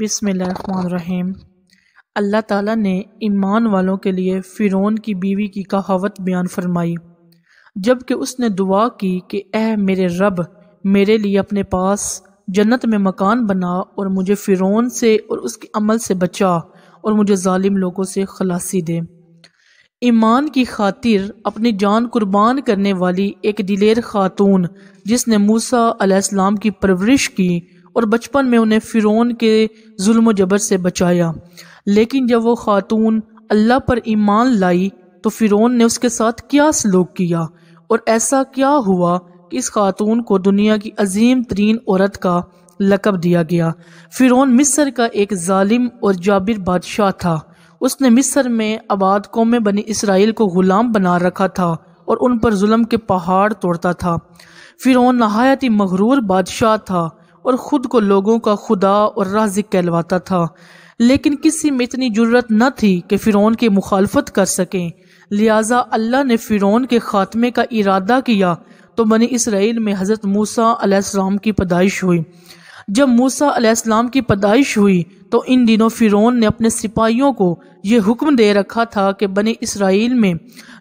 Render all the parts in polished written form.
بسم اللہ الرحمن الرحیم۔ اللہ تعالیٰ نے ایمان والوں کے لیے فرعون کی بیوی کی کہاوت بیان فرمائی جب کہ اس نے دعا کی کہ اے میرے رب، میرے لیے اپنے پاس جنت میں مکان بنا اور مجھے فرعون سے اور اس کے عمل سے بچا اور مجھے ظالم لوگوں سے خلاصی دے۔ ایمان کی خاطر اپنی جان قربان کرنے والی ایک دلیر خاتون جس نے موسیٰ علیہ السلام کی پرورش کی اور بچپن میں انہیں فرعون کے ظلم و جبر سے بچایا، لیکن جب وہ خاتون اللہ پر ایمان لائی تو فرعون نے اس کے ساتھ کیا سلوک کیا اور ایسا کیا ہوا کہ اس خاتون کو دنیا کی عظیم ترین عورت کا لقب دیا گیا۔ فرعون مصر کا ایک ظالم اور جابر بادشاہ تھا۔ اس نے مصر میں آباد قوم بنی اسرائیل کو غلام بنا رکھا تھا اور ان پر ظلم کے پہاڑ توڑتا تھا۔ فرعون نہایت ہی مغرور بادشاہ تھا اور خود کو لوگوں کا خدا اور رازق کہلواتا تھا، لیکن کسی میں اتنی جرت نہ تھی کہ فرعون کی مخالفت کر سکیں۔ لہٰذا اللہ نے فرعون کے خاتمے کا ارادہ کیا تو بنی اسرائیل میں حضرت موسیٰ علیہ السلام کی پیدائش ہوئی۔ جب موسیٰ علیہ السلام کی پیدائش ہوئی تو ان دنوں فرعون نے اپنے سپاہیوں کو یہ حکم دے رکھا تھا کہ بنی اسرائیل میں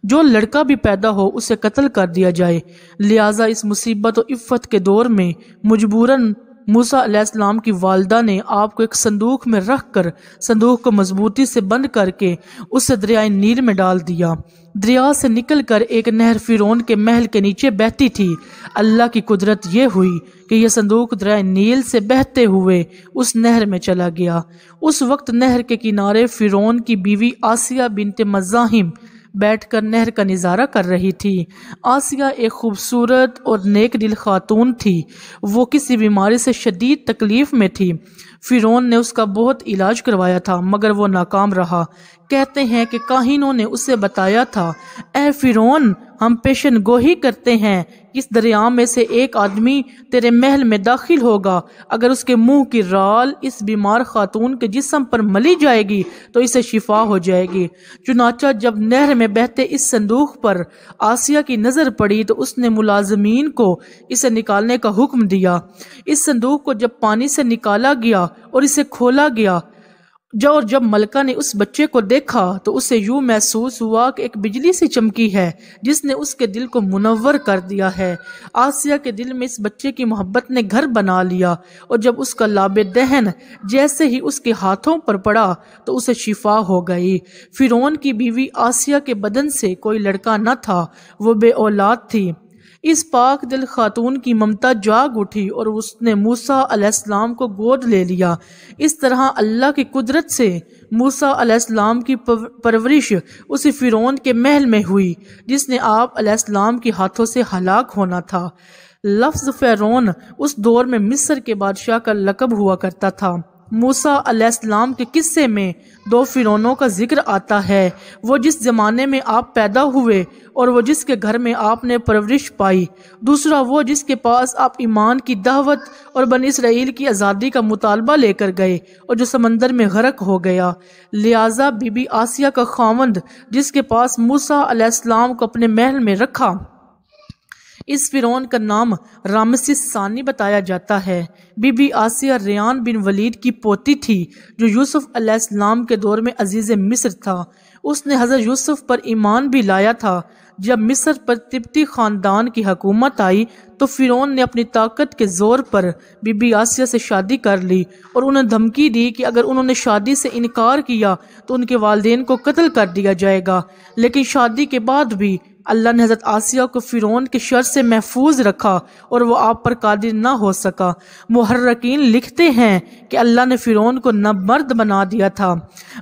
جو لڑکا بھی پیدا ہو اسے قتل کر دیا جائے۔ لہٰذا اس مصیبت و عفت کے دور میں مجبوراً موسیٰ علیہ السلام کی والدہ نے آپ کو ایک صندوق میں رکھ کر صندوق کو مضبوطی سے بند کر کے اسے دریائے نیل میں ڈال دیا۔ دریا سے نکل کر ایک نہر فرعون کے محل کے نیچے بہتی تھی۔ اللہ کی قدرت یہ ہوئی کہ یہ صندوق دریائے نیل سے بہتے ہوئے اس نہر میں چلا گیا۔ اس وقت نہر کے کنارے فرعون کی بیوی آسیہ بنت مزاحم بیٹھ کر نہر کا نظارہ کر رہی تھی۔ آسیہ ایک خوبصورت اور نیک دل خاتون تھی۔ وہ کسی بیماری سے شدید تکلیف میں تھی۔ فرعون نے اس کا بہت علاج کروایا تھا مگر وہ ناکام رہا۔ کہتے ہیں کہ کاہنوں نے اسے بتایا تھا، اے فرعون، ہم پیشن گوئی کرتے ہیں اس دریا میں سے ایک آدمی تیرے محل میں داخل ہوگا، اگر اس کے منہ کی رال اس بیمار خاتون کے جسم پر ملی جائے گی تو اسے شفا ہو جائے گی۔ چنانچہ جب نہر میں بہتے اس صندوق پر آسیہ کی نظر پڑی تو اس نے ملازمین کو اسے نکالنے کا حکم دیا۔ اس صندوق کو جب پانی سے نکالا گیا اور اسے کھولا گیا اور جب ملکہ نے اس بچے کو دیکھا تو اسے یوں محسوس ہوا کہ ایک بجلی سی چمکی ہے جس نے اس کے دل کو منور کر دیا ہے۔ آسیہ کے دل میں اس بچے کی محبت نے گھر بنا لیا اور جب اس کا لاب دہن جیسے ہی اس کے ہاتھوں پر پڑا تو اسے شفا ہو گئی۔ فرعون کی بیوی آسیہ کے بدن سے کوئی لڑکا نہ تھا، وہ بے اولاد تھی۔ اس پاک دل خاتون کی ممتا جاگ اٹھی اور اس نے موسیٰ علیہ السلام کو گود لے لیا۔ اس طرح اللہ کی قدرت سے موسیٰ علیہ السلام کی پرورش اسی فرعون کے محل میں ہوئی جس نے آپ علیہ السلام کے ہاتھوں سے ہلاک ہونا تھا۔ لفظ فرعون اس دور میں مصر کے بادشاہ کا لقب ہوا کرتا تھا۔ موسیٰ علیہ السلام کے قصے میں دو فرعونوں کا ذکر آتا ہے، وہ جس زمانے میں آپ پیدا ہوئے اور وہ جس کے گھر میں آپ نے پرورش پائی، دوسرا وہ جس کے پاس آپ ایمان کی دعوت اور بنی اسرائیل کی آزادی کا مطالبہ لے کر گئے اور جو سمندر میں غرق ہو گیا۔ لہٰذا بی بی آسیہ کا خاوند جس کے پاس موسیٰ علیہ السلام کو اپنے محل میں رکھا، اس فرعون کا نام رامسس ثانی بتایا جاتا ہے۔ بی بی آسیہ ریان بن ولید کی پوتی تھی جو یوسف علیہ السلام کے دور میں عزیز مصر تھا۔ اس نے حضرت یوسف پر ایمان بھی لایا تھا۔ جب مصر پر تبتی خاندان کی حکومت آئی تو فرعون نے اپنی طاقت کے زور پر بی بی آسیہ سے شادی کر لی اور انہیں دھمکی دی کہ اگر انہوں نے شادی سے انکار کیا تو ان کے والدین کو قتل کر دیا جائے گا۔ لیکن شادی کے بعد بھی اللہ نے حضرت آسیہ کو فرعون کے شر سے محفوظ رکھا اور وہ آپ پر قادر نہ ہو سکا۔ محرکین لکھتے ہیں کہ اللہ نے فرعون کو نامرد بنا دیا تھا۔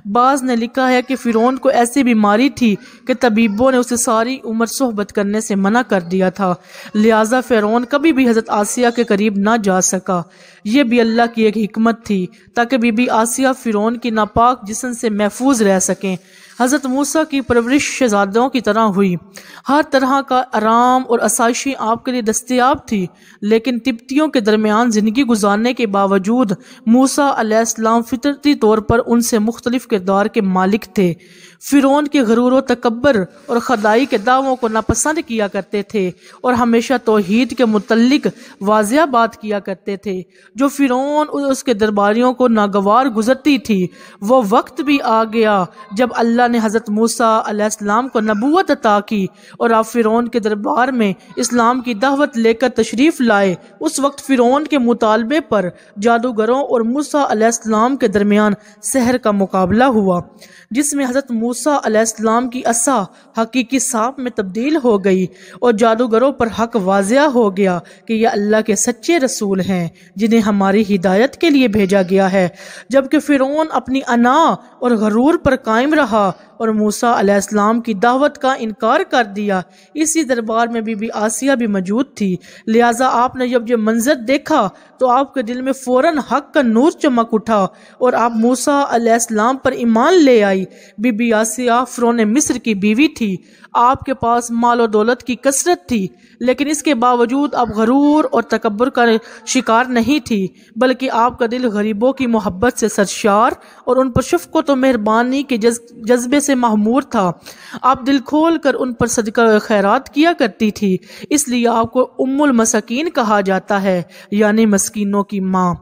بعض نے لکھا ہے کہ فرعون کو ایسی بیماری تھی کہ طبیبوں نے اسے ساری عمر صحبت کرنے سے منع کر دیا تھا، لہٰذا فرعون کبھی بھی حضرت آسیہ کے قریب نہ جا سکا۔ یہ بھی اللہ کی ایک حکمت تھی تاکہ بی بی آسیہ فرعون کی ناپاک جسم سے محفوظ رہ سکیں۔ حضرت موسیٰ کی پرورش شہزادوں کی طرح ہوئی۔ ہر طرح کا آرام اور آسائشیں آپ کے لیے دستیاب تھی، لیکن تبتیوں کے درمیان زندگی گزارنے کے باوجود موسیٰ علیہ السلام فطرتی طور پر ان سے مختلف کردار کے مالک تھے۔ فرعون کے غرور و تکبر اور خدائی کے دعووں کو ناپسند کیا کرتے تھے اور ہمیشہ توحید کے متعلق واضح بات کیا کرتے تھے جو فرعون اور اس کے درباریوں کو ناگوار گزرتی تھی۔ وہ وقت بھی آ گیا جب اللہ نے حضرت موسیٰ علیہ السلام کو نبوت عطا کی اور آپ فرعون کے دربار میں اسلام کی دعوت لے کر تشریف لائے۔ اس وقت فرعون کے مطالبے پر جادوگروں اور موسیٰ علیہ السلام کے درمیان سحر کا مقابلہ ہوا، جس میں حضرت موسیٰ علیہ السلام کی عصا حقیقی سانپ میں تبدیل ہو گئی اور جادوگروں پر حق واضح ہو گیا کہ یہ اللہ کے سچے رسول ہیں جنہیں ہماری ہدایت کے لیے بھیجا گیا ہے، جبکہ فرعون اپنی انا اور غرور پر قائم رہا اور موسیٰ علیہ السلام کی دعوت کا انکار کر دیا۔ اسی دربار میں بی بی آسیہ بھی موجود تھی، لہٰذا آپ نے جب یہ منظر دیکھا تو آپ کے دل میں فوراً حق کا نور چمک اٹھا اور آپ موسیٰ علیہ السلام پر ایمان لے آئی۔ بی بی آسیہ فرعون مصر کی بیوی تھی، آپ کے پاس مال و دولت کی کثرت تھی، لیکن اس کے باوجود آپ غرور اور تکبر کا شکار نہیں تھی، بلکہ آپ کا دل غریبوں کی محبت سے سرشار اور ان پر شفقت و مہربانی کے جذبے سے معمور تھا۔ آپ دل کھول کر ان پر صدقہ خیرات کیا کرتی تھی، اس لیے آپ کو ام المساکین کہا جاتا ہے، یعنی مسکینوں کی ماں۔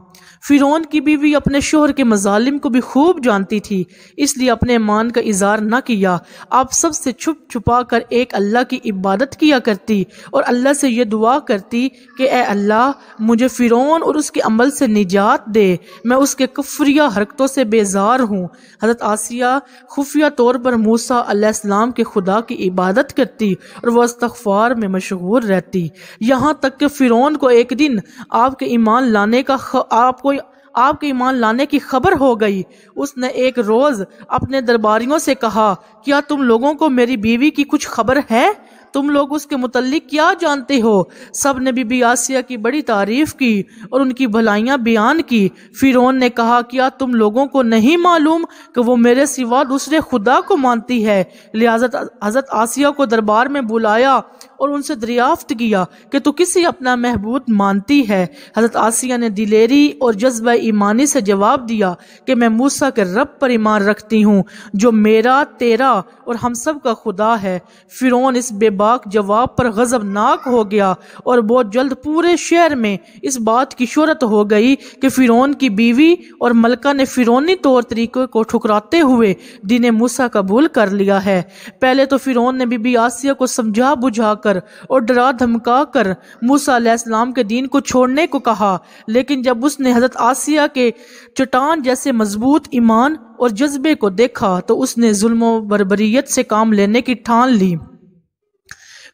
فرعون کی بیوی اپنے شوہر کے مظالم کو بھی خوب جانتی تھی، اس لیے اپنے ایمان کا اظہار نہ کیا۔ آپ سب سے چھپ چھپا کر ایک اللہ کی عبادت کیا کرتی اور اللہ سے یہ دعا کرتی کہ اے اللہ مجھے فرعون اور اس کے عمل سے نجات دے، میں اس کے کفریہ حرکتوں سے بیزار ہوں۔ حضرت آسیہ خفیہ طور پر موسیٰ علیہ السلام کے خدا کی عبادت کرتی اور وہ استغفار میں مشغول رہتی، یہاں تک کہ فرعون کو ایک دن آپ کے ایمان لانے کی خبر ہو گئی۔ اس نے ایک روز اپنے درباریوں سے کہا، کیا تم لوگوں کو میری بیوی کی کچھ خبر ہے؟ تم لوگ اس کے متعلق کیا جانتے ہو؟ سب نے بی بی آسیہ کی بڑی تعریف کی اور ان کی بھلائیاں بیان کی۔ فرعون نے کہا، کیا تم لوگوں کو نہیں معلوم کہ وہ میرے سوا دوسرے خدا کو مانتی ہے؟ لہذا حضرت آسیہ کو دربار میں بلایا اور ان سے دریافت کیا کہ تو کسی اپنا محبوب مانتی ہے؟ حضرت آسیہ نے دلیری اور جذبہ ایمانی سے جواب دیا کہ میں موسیٰ کے رب پر ایمان رکھتی ہوں جو میرا، تیرا اور ہم سب کا خدا ہے۔ فرعون اس بے باک جواب پر غضبناک ہو گیا اور بہت جلد پورے شہر میں اس بات کی شہرت ہو گئی کہ فرعون کی بیوی اور ملکہ نے فرعونی طور طریقے کو ٹھکراتے ہوئے دین موسیٰ قبول کر لیا ہے۔ پہلے تو فرعون نے بی بی آسیہ کو سمجھا بجھا کر اور ڈرا دھمکا کر موسیٰ علیہ السلام کے دین کو چھوڑنے کو کہا، لیکن جب اس نے حضرت آسیہ کے چٹان جیسے مضبوط ایمان اور جذبے کو دیکھا تو اس نے ظلم و بربریت سے کام لینے کی ٹھان لی۔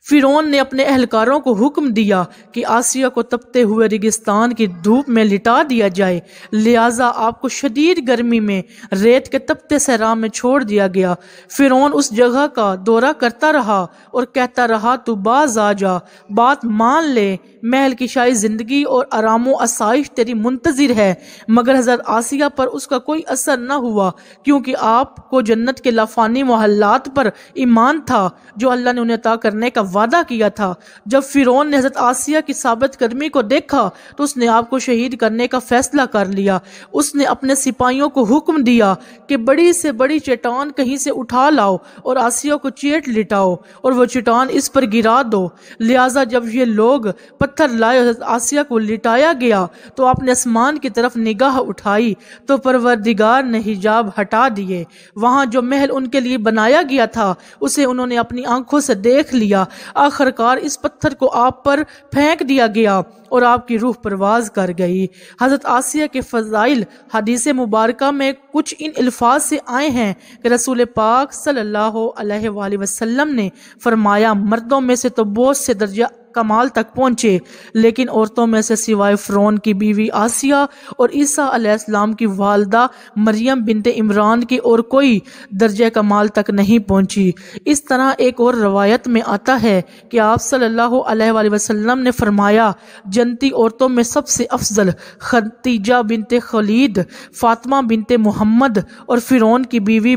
فرعون نے اپنے اہلکاروں کو حکم دیا کہ آسیہ کو تپتے ہوئے ریگستان کی دھوپ میں لٹا دیا جائے، لہٰذا آپ کو شدید گرمی میں ریت کے تپتے صحرا میں چھوڑ دیا گیا۔ فرعون اس جگہ کا دورہ کرتا رہا اور کہتا رہا، تو باز آ جا، بات مان لے، محل کی شاہی زندگی اور آرام و آسائش تیری منتظر ہے۔ مگر حضرت آسیہ پر اس کا کوئی اثر نہ ہوا، کیونکہ آپ کو جنت کے لافانی محلات پر ایمان تھا جو اللہ نے انہیں عطا کرنے کا وعدہ کیا تھا۔ جب فرعون نے حضرت آسیہ کی ثابت قدمی کو دیکھا تو اس نے آپ کو شہید کرنے کا فیصلہ کر لیا۔ اس نے اپنے سپاہیوں کو حکم دیا کہ بڑی سے بڑی چٹان کہیں سے اٹھا لاؤ اور آسیہ کو چیٹ لٹاؤ اور وہ چٹان اس پر گرا دو۔ لہٰذا جب یہ لوگ پتھر لائے حضرت آسیہ کو لٹایا گیا تو آپ نے آسمان کی طرف نگاہ اٹھائی تو پروردگار نے حجاب ہٹا دیے۔ وہاں جو محل ان کے لیے بنایا گیا تھا اسے انہوں نے اپنی آنکھوں سے دیکھ لیا۔ آخرکار اس پتھر کو آپ پر پھینک دیا گیا اور آپ کی روح پرواز کر گئی۔ حضرت آسیہ کے فضائل حدیث مبارکہ میں کچھ ان الفاظ سے آئے ہیں کہ رسول پاک صلی اللہ علیہ وآلہ وسلم نے فرمایا، مردوں میں سے تو بہت سے درجہ کمال تک پہنچے، لیکن عورتوں میں سے سوائے فرعون کی بیوی آسیہ اور عیسیٰ علیہ السلام کی والدہ مریم بنت عمران کی اور کوئی درجہ کمال تک نہیں پہنچی۔ اس طرح ایک اور روایت میں آتا ہے کہ آپ صلی اللہ علیہ وآلہ وسلم نے فرمایا، جنتی عورتوں میں سب سے افضل خدیجہ بنت خولید، فاطمہ بنت محمد اور فرعون کی بیوی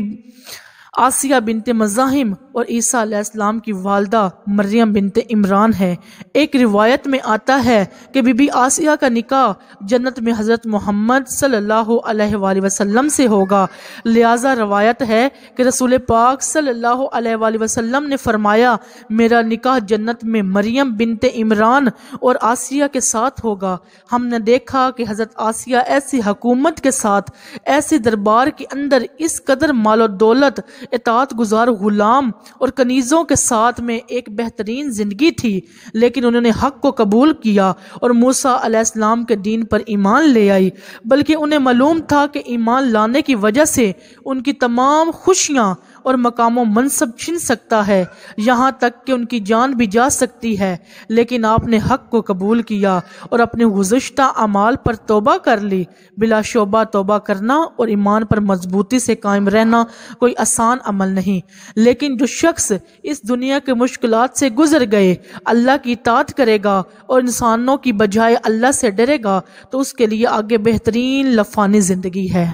آسیہ بنت مزاحم اور عیسیٰ علیہ السلام کی والدہ مریم بنت عمران ہے۔ ایک روایت میں آتا ہے کہ بی بی آسیہ کا نکاح جنت میں حضرت محمد صلی اللہ علیہ وآلہ وسلم سے ہوگا، لہٰذا روایت ہے کہ رسول پاک صلی اللہ علیہ وآلہ وسلم نے فرمایا میرا نکاح جنت میں مریم بنت عمران اور آسیہ کے ساتھ ہوگا۔ ہم نے دیکھا کہ حضرت آسیہ ایسی حکومت کے ساتھ، ایسے دربار کے اندر اس قدر مال و دولت، اطاعت گزار غلام اور کنیزوں کے ساتھ میں ایک بہترین زندگی تھی، لیکن انہوں نے حق کو قبول کیا اور موسیٰ علیہ السلام کے دین پر ایمان لے آئی، بلکہ انہیں معلوم تھا کہ ایمان لانے کی وجہ سے ان کی تمام خوشیاں اور مقام و منصب چھن سکتا ہے، یہاں تک کہ ان کی جان بھی جا سکتی ہے، لیکن آپ نے حق کو قبول کیا اور اپنے گزشتہ اعمال پر توبہ کر لی۔ بلا شبہ توبہ کرنا اور ایمان پر مضبوطی سے قائم رہنا کوئی آسان عمل نہیں، لیکن جو شخص اس دنیا کے مشکلات سے گزر گئے اللہ کی اطاعت کرے گا اور انسانوں کی بجائے اللہ سے ڈرے گا تو اس کے لیے آگے بہترین لفانی زندگی ہے۔